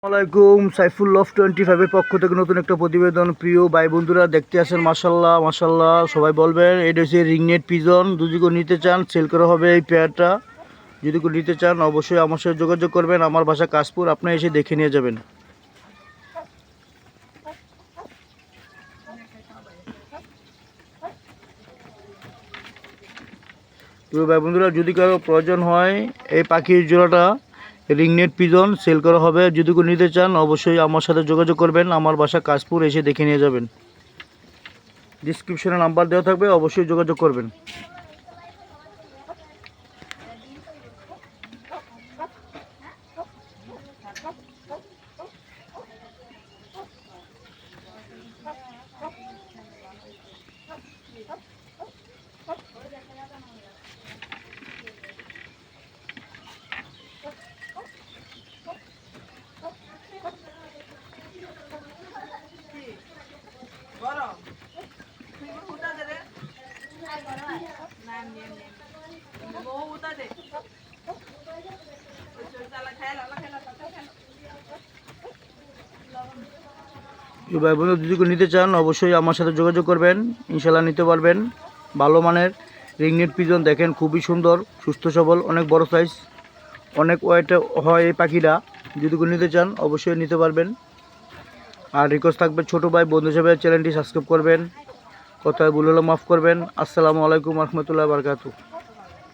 আসসালামাইকুম, সাইফুল লভ 25 পক্ষ থেকে নতুন একটা প্রতিবেদন। প্রিয় ভাই বন্ধুরা দেখতে আসেন, মাশাল্লাহ মাশাল্লাহ সবাই বলবেন। এটা হচ্ছে রিংনেট পিজন। যদি কেউ নিতে চান সেল করা হবে এই পেয়ারটা। যদি কেউ নিতে চান অবশ্যই আমার সাথে যোগাযোগ করবেন। আমার বাসা কাশপুর, আপনি এসে দেখে নিয়ে যাবেন। প্রিয় ভাই বন্ধুরা, যদি কারো প্রয়োজন হয় এই পাখির জোড়াটা রিংনেট পিজন সেল করা হবে। যদি কেউ নিতে চান অবশ্যই আমার সাথে যোগাযোগ করবেন। আমার বাসা কাশপুর, এসে দেখে নিয়ে যাবেন। ডিসক্রিপশনে নাম্বার দেওয়া থাকবে, অবশ্যই যোগাযোগ করবেন। ভাই বন্ধু, যদি কেউ নিতে চান অবশ্যই আমার সাথে যোগাযোগ করবেন। ইনশাল্লাহ নিতে পারবেন। ভালো মানের রিংনেট পিজন, দেখেন খুবই সুন্দর, সুস্থ সবল, অনেক বড় সাইজ, অনেক ওয়েট হয় এই পাখিটা। যদি কেউ নিতে চান অবশ্যই নিতে পারবেন। আর রিকোয়েস্ট থাকবে ছোটো ভাই বন্ধু হিসেবে চ্যানেলটি সাবস্ক্রাইব করবেন। কথায় ভুল হলে মাফ করবেন। আসসালামু আলাইকুম রহমতুল্লাহ বারকাতু।